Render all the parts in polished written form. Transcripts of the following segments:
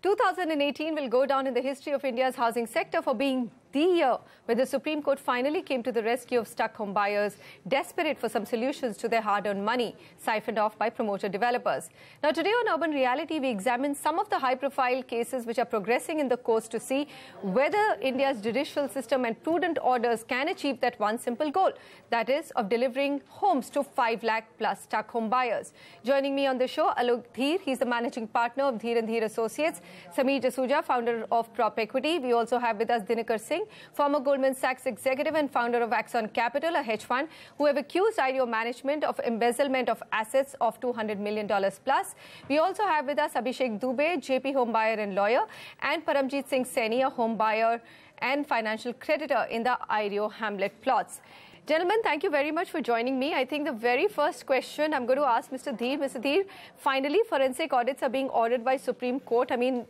2018 will go down in the history of India's housing sector for being the year where the Supreme Court finally came to the rescue of stuck home buyers desperate for some solutions to their hard-earned money siphoned off by promoter developers. Now, today on Urban Reality, we examine some of the high-profile cases which are progressing in the courts to see whether India's judicial system and prudent orders can achieve that one simple goal, that is, of delivering homes to 5 lakh plus stuck home buyers. Joining me on the show, Alok Dheer, he's the managing partner of Dheer & Dheer Associates, Sameer Jasuja, founder of Prop Equity. We also have with us Dinakar Singh, former Goldman Sachs executive and founder of Axon Capital, a hedge fund, who have accused Ireo management of embezzlement of assets of $200 million plus. We also have with us Abhishek Dubey, JP home buyer and lawyer, and Paramjit Singh Saini, a home buyer and financial creditor in the Ireo Hamlet plots. Gentlemen, thank you very much for joining me. I think the very first question I'm going to ask Mr. Dheer. Mr. Dheer, finally forensic audits are being ordered by Supreme Court. I mean,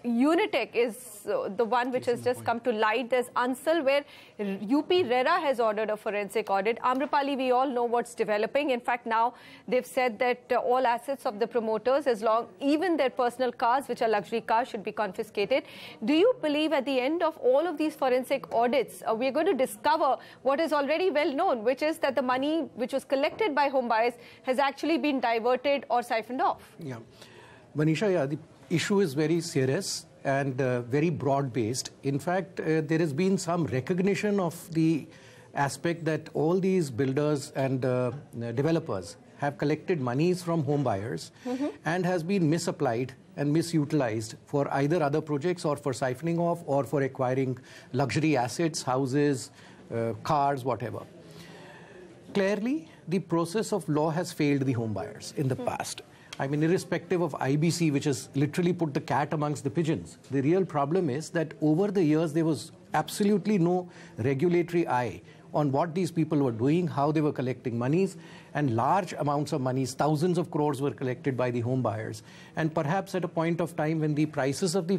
Unitech is the one which has just come to light. There's Ansal, where UP RERA has ordered a forensic audit. Amrapali, we all know what's developing. In fact, now they've said that all assets of the promoters, even their personal cars, which are luxury cars, should be confiscated. Do you believe at the end of all of these forensic audits, we're going to discover what is already well known, which is that the money which was collected by home buyers has actually been diverted or siphoned off? Yeah. Manisha, yeah, the issue is very serious and very broad-based. In fact, there has been some recognition of the aspect that all these builders and developers have collected monies from home buyers and has been misapplied and misutilized for either other projects or for siphoning off or for acquiring luxury assets, houses, cars, whatever. Clearly, the process of law has failed the home buyers in the past. I mean, irrespective of IBC, which has literally put the cat amongst the pigeons, the real problem is that over the years, there was absolutely no regulatory eye on what these people were doing, how they were collecting monies, and large amounts of monies, thousands of crores were collected by the home buyers. And perhaps at a point of time when the prices of the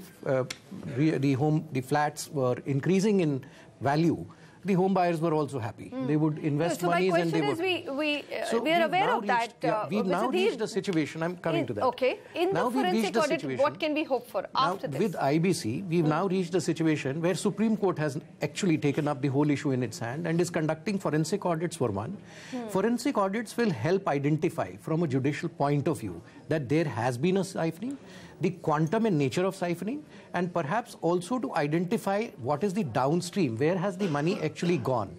flats were increasing in value, the home buyers were also happy. They would invest monies and they would... we are aware of that. We've now reached a situation, I'm coming to that. Okay. In the forensic audit, what can we hope for after this? With IBC, we've now reached a situation where Supreme Court has actually taken up the whole issue in its hand and is conducting forensic audits for one. Forensic audits will help identify from a judicial point of view that there has been a siphoning, the quantum and nature of siphoning, and perhaps also to identify what is the downstream, where has the money actually gone.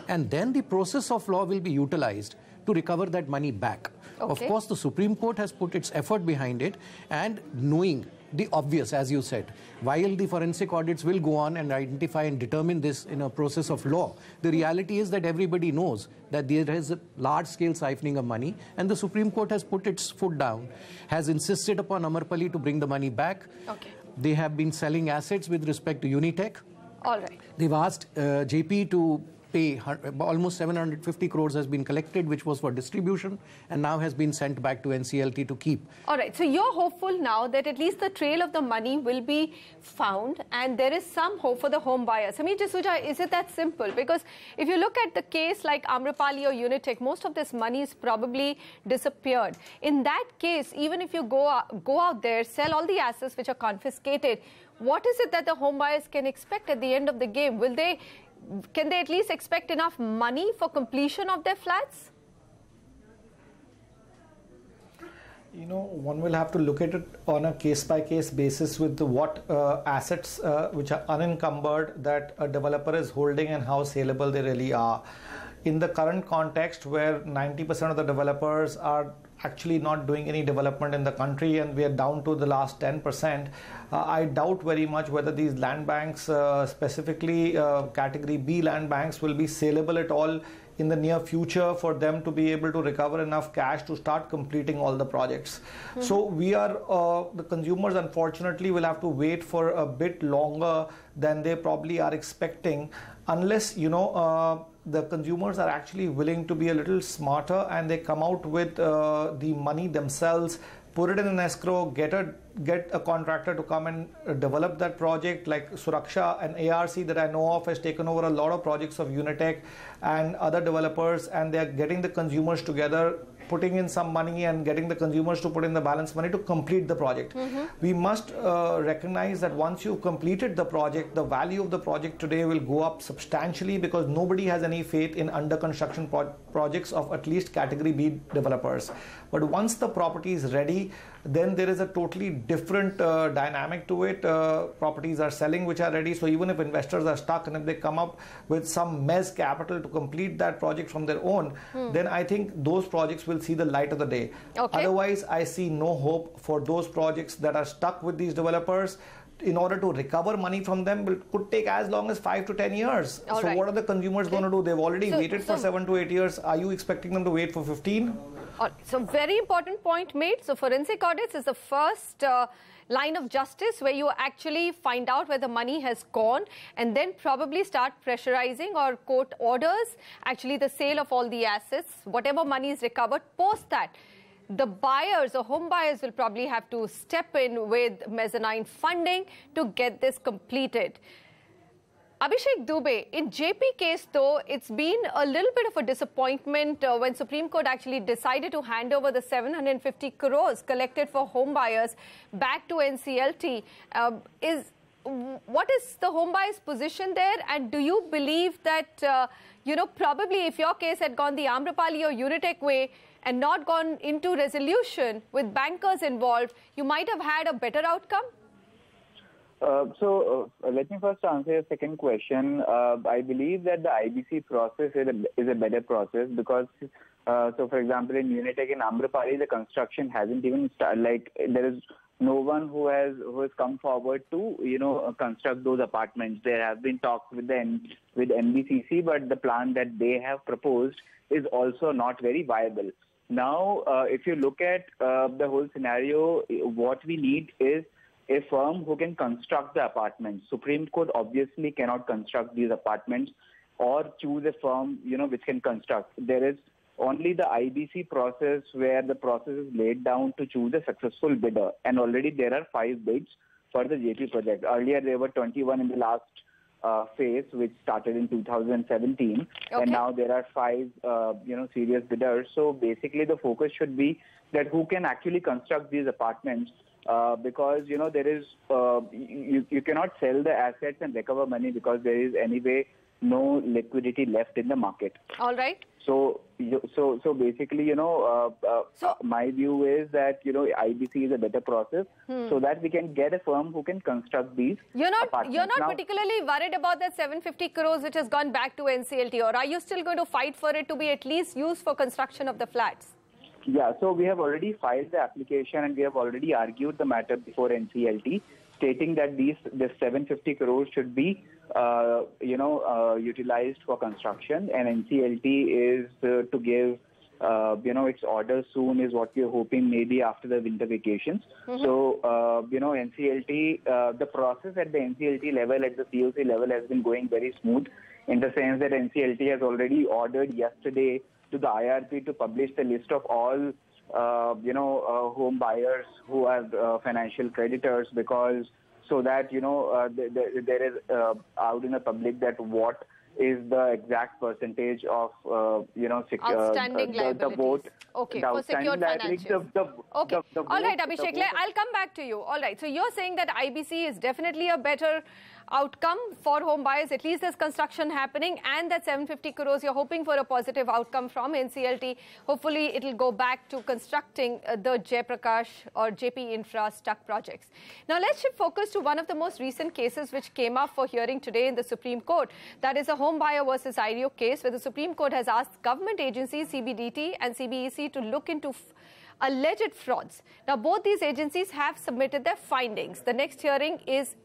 And then the process of law will be utilized to recover that money back. Of course, the Supreme Court has put its effort behind it, and knowing the obvious, as you said, while the forensic audits will go on and identify and determine this in a process of law, the reality is that everybody knows that there is a large-scale siphoning of money, and the Supreme Court has put its foot down, has insisted upon Amrapali to bring the money back. They have been selling assets with respect to Unitech. All right. They've asked JP to pay almost 750 crores has been collected, which was for distribution, and now has been sent back to NCLT to keep. All right. So you're hopeful now that at least the trail of the money will be found and there is some hope for the home buyers. Sameer Jasuja, is it that simple? Because if you look at the case like Amrapali or Unitech, most of this money is probably disappeared. In that case, even if you go out there, sell all the assets which are confiscated, what is it that the home buyers can expect at the end of the game? Can they at least expect enough money for completion of their flats? You know, one will have to look at it on a case-by-case basis with what assets which are unencumbered that a developer is holding and how saleable they really are. In the current context where 90% of the developers are actually not doing any development in the country and we are down to the last 10%, I doubt very much whether these land banks, specifically category B land banks, will be saleable at all in the near future for them to be able to recover enough cash to start completing all the projects. So we are, the consumers unfortunately will have to wait for a bit longer than they probably are expecting, unless, you know, the consumers are actually willing to be a little smarter and they come out with the money themselves, put it in an escrow, get a contractor to come and develop that project. Like Suraksha and ARC that I know of has taken over a lot of projects of Unitech and other developers, and they are getting the consumers together putting in some money and getting the consumers to put in the balance money to complete the project. We must recognize that once you've completed the project, the value of the project today will go up substantially, because nobody has any faith in under construction projects of at least category B developers. But once the property is ready, then there is a totally different dynamic to it. Properties are selling which are ready. So even if investors are stuck and if they come up with some mezz capital to complete that project from their own, then I think those projects will see the light of the day. Otherwise, I see no hope for those projects that are stuck with these developers. In order to recover money from them could take as long as 5 to 10 years. What are the consumers going to do? They've already waited for 7 to 8 years. Are you expecting them to wait for 15? So very important point made. So forensic audits is the first line of justice where you actually find out where the money has gone and then probably start pressurizing or court orders actually the sale of all the assets, whatever money is recovered. Post that, the buyers or home buyers will probably have to step in with mezzanine funding to get this completed. Abhishek Dubey, in JP case though, it's been a little bit of a disappointment when Supreme Court actually decided to hand over the 750 crores collected for home buyers back to NCLT. What is the home buyers' position there, and do you believe that, probably if your case had gone the Amrapali or Unitech way and not gone into resolution with bankers involved, you might have had a better outcome? Let me first answer your second question. I believe that the IBC process is a better process because, for example, in Unitech and Amrapali, the construction hasn't even started. Like, there is no one who has come forward to, construct those apartments. There have been talks with NBCC, but the plan that they have proposed is also not very viable. Now, if you look at the whole scenario, what we need is a firm who can construct the apartments. Supreme Court obviously cannot construct these apartments or choose a firm, which can construct. There is only the IBC process where the process is laid down to choose a successful bidder. And already there are 5 bids for the JP project. Earlier there were 21 in the last phase, which started in 2017. And now there are 5, serious bidders. So basically the focus should be that who can actually construct these apartments. Because, there is, you cannot sell the assets and recover money because there is anyway no liquidity left in the market. All right. So basically, my view is that, IBC is a better process so that we can get a firm who can construct these apartments. You're not particularly worried about that 750 crores which has gone back to NCLT, or are you still going to fight for it to be at least used for construction of the flats? Yeah, so we have already filed the application and we have already argued the matter before NCLT, stating that this 750 crores should be, utilized for construction, and NCLT is to give, its order soon is what we are hoping, maybe after the winter vacations. So, NCLT, the process at the NCLT level, at the COC level has been going very smooth in the sense that NCLT has already ordered yesterday to the IRP to publish the list of all, home buyers who have financial creditors, because so that, there is out in the public that what is the exact percentage of, outstanding liabilities. The vote. Okay, the for secured financials. Okay, all right, Abhishek, I'll come back to you. All right, so you're saying that IBC is definitely a better outcome for home buyers. At least there's construction happening, and that 750 crores, you're hoping for a positive outcome from NCLT. Hopefully, it'll go back to constructing the Jayaprakash or JP Infra stuck projects. Now, let's shift focus to one of the most recent cases which came up for hearing today in the Supreme Court. That is a home buyer versus Ireo case where the Supreme Court has asked government agencies, CBDT and CBEC, to look into alleged frauds. Now, both these agencies have submitted their findings. The next hearing is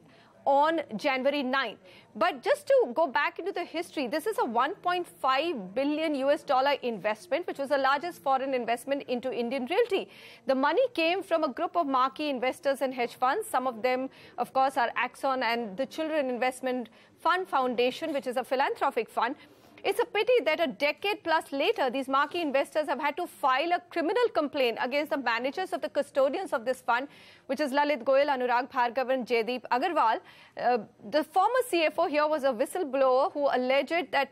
on January 9th. But just to go back into the history, this is a $1.5 billion investment, which was the largest foreign investment into Indian realty. The money came from a group of marquee investors and hedge funds. Some of them, of course, are Axon and the Children Investment Fund Foundation, which is a philanthropic fund. It's a pity that a decade plus later, these marquee investors have had to file a criminal complaint against the managers of the custodians of this fund, which is Lalit Goyal, Anurag Bhargav and Jaideep Agarwal. The former CFO here was a whistleblower who alleged that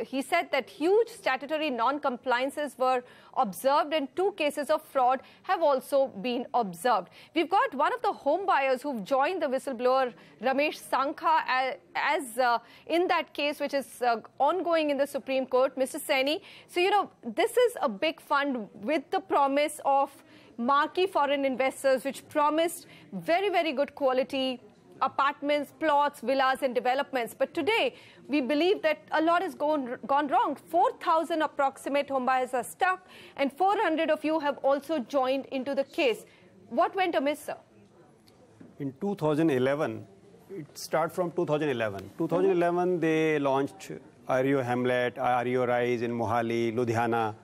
he said that huge statutory non-compliances were observed and 2 cases of fraud have also been observed. We've got one of the home buyers who've joined the whistleblower, Ramesh Sankha, as in that case, which is ongoing in the Supreme Court, Mr. Saini. So, this is a big fund with the promise of marquee foreign investors, which promised very, very good quality apartments, plots, villas and developments. But today, we believe that a lot has gone wrong. 4,000 approximate homebuyers are stuck and 400 of you have also joined into the case. What went amiss, sir? In 2011, it started from 2011. 2011, they launched Ireo Hamlet, Ireo Rise in Mohali, Ludhiana.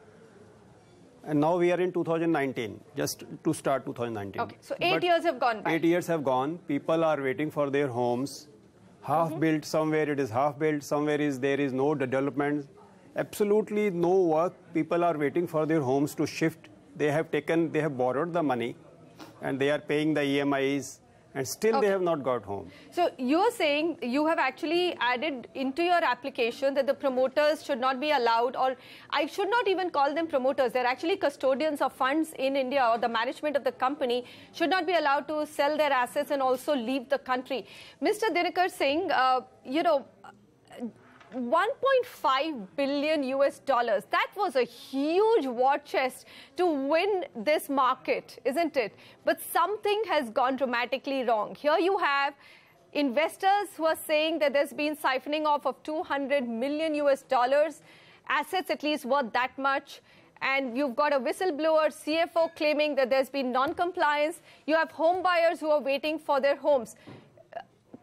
And now we are in 2019, just to start 2019. Okay, so 8 years have gone by. 8 years have gone. People are waiting for their homes. Half-built, somewhere it is half-built, somewhere there is no development. Absolutely no work. People are waiting for their homes to shift. They have borrowed the money and they are paying the EMIs. And still they have not got home. So you're saying you have actually added into your application that the promoters should not be allowed, or I should not even call them promoters. They're actually custodians of funds in India, or the management of the company should not be allowed to sell their assets and also leave the country. Mr. Dinakar Singh, 1.5 billion US dollars. That was a huge war chest to win this market, isn't it? But something has gone dramatically wrong. Here you have investors who are saying that there's been siphoning off of 200 million US dollars, assets at least worth that much. And you've got a whistleblower, CFO claiming that there's been non-compliance. You have home buyers who are waiting for their homes.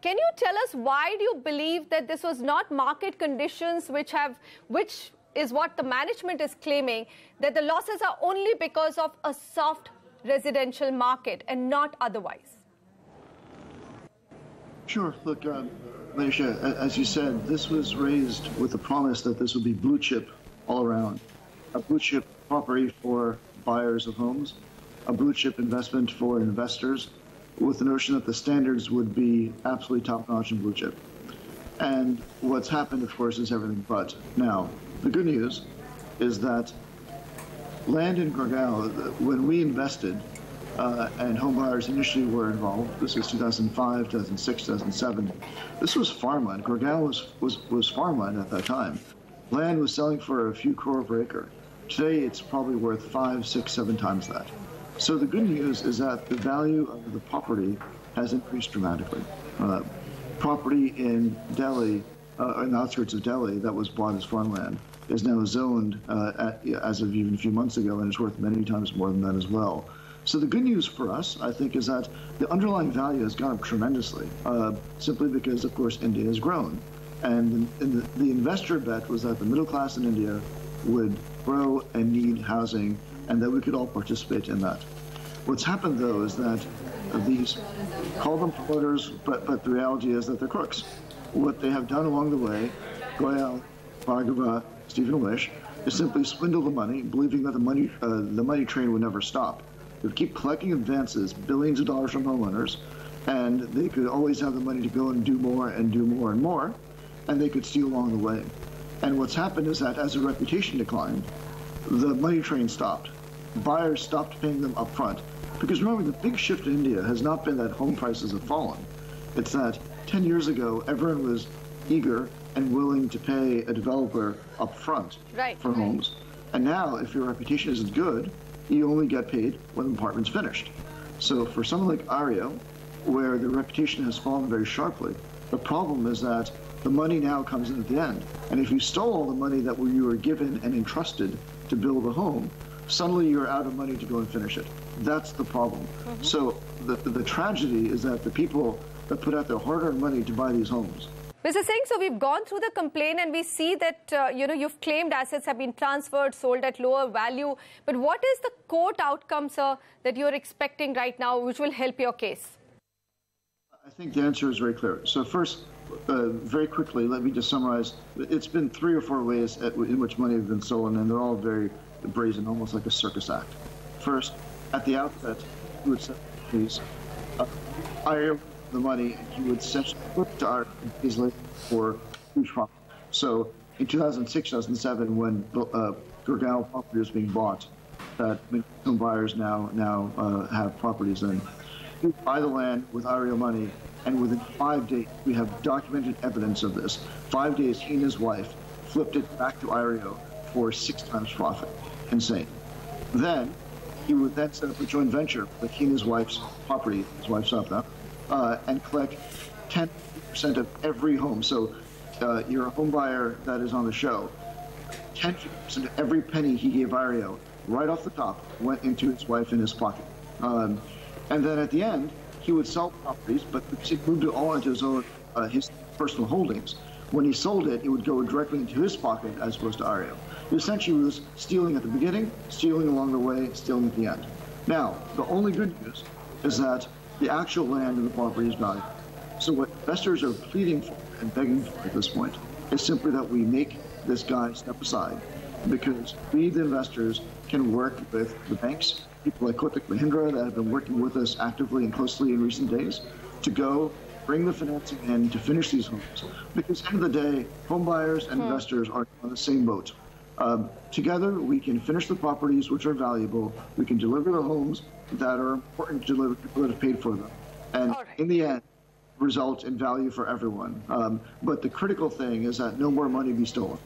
Can you tell us why do you believe that this was not market conditions which is what the management is claiming, that the losses are only because of a soft residential market and not otherwise? Sure. Look, Manisha, as you said, this was raised with the promise that this would be blue chip all around. A blue chip property for buyers of homes, a blue chip investment for investors, with the notion that the standards would be absolutely top-notch and blue chip. And what's happened, of course, is everything but. Now, the good news is that land in Gurgaon, when we invested, and home buyers initially were involved, this was 2005, 2006, 2007, this was farmland. Gurgaon was farmland at that time. Land was selling for a few crore per acre. Today, it's probably worth 5, 6, 7 times that. So the good news is that the value of the property has increased dramatically. Property in Delhi, in the outskirts of Delhi, that was bought as farmland, is now zoned as of even a few months ago, and is worth many times more than that as well. So the good news for us, I think, is that the underlying value has gone up tremendously, simply because, of course, India has grown. And the investor bet was that the middle class in India would grow and need housing, and that we could all participate in that. What's happened, though, is that these, call them promoters, but the reality is that they're crooks. What they have done along the way, Goyal, Bhargava, Stephen Wish, is simply swindle the money, believing that the money train would never stop. They would keep collecting advances, billions of dollars from homeowners, and they could always have the money to go and do more and do more and more, and they could steal along the way. And what's happened is that as the reputation declined, the money train stopped. Buyers stopped paying them up front. Because remember, the big shift in India has not been that home prices have fallen. It's that 10 years ago, everyone was eager and willing to pay a developer up front for homes. And now, if your reputation isn't good, you only get paid when the apartment's finished. So for someone like Ireo, where the reputation has fallen very sharply, the problem is that the money now comes in at the end. And if you stole all the money that you were given and entrusted to build a home, suddenly you're out of money to go and finish it. That's the problem. So the tragedy is that the people that put out their hard-earned money to buy these homes. Mr. Singh, so we've gone through the complaint and we see that, you've claimed assets have been transferred, sold at lower value. But what is the court outcome, sir, that you're expecting right now, which will help your case? I think the answer is very clear. So first, very quickly, let me just summarize. It's been 3 or 4 ways in which money has been stolen, and they're all very brazen, almost like a circus act. First, at the outset, he would send please hire the money, and he would essentially put to our easily for huge profit. So in 2006, 2007, when Gurgaon property was being bought, that home buyers now have properties in. You buy the land with Ireo money, and within 5 days, we have documented evidence of this. 5 days, he and his wife flipped it back to Ireo for 6 times profit. Insane. Then he would then set up a joint venture with he and his wife's property, his wife's up now, and collect 10% of every home. So you're a home buyer that is on the show. 10% of every penny he gave Ireo, right off the top, went into his wife and his pocket. And then at the end, he would sell properties, but it moved it all into his own his personal holdings. When he sold it, it would go directly into his pocket as opposed to Ireo. He essentially was stealing at the beginning, stealing along the way, stealing at the end. Now, the only good news is that the actual land and the property is valuable. So what investors are pleading for and begging for at this point is simply that we make this guy step aside, because we, the investors, can work with the banks, people like Kotak Mahindra that have been working with us actively and closely in recent days, to go bring the financing in to finish these homes. Because at the end of the day, home buyers and investors are on the same boat. Together, we can finish the properties which are valuable. We can deliver the homes that are important to deliver people that have paid for them. And in the end, result in value for everyone. But the critical thing is that no more money be stolen.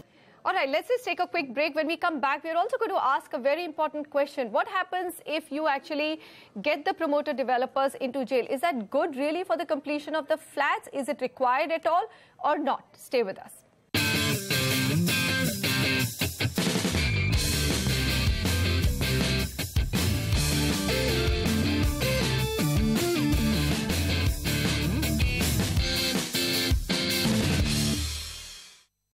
All right, let's just take a quick break. When we come back, we're also going to ask a very important question. What happens if you actually get the promoter developers into jail? Is that good really for the completion of the flats? Is it required at all or not? Stay with us.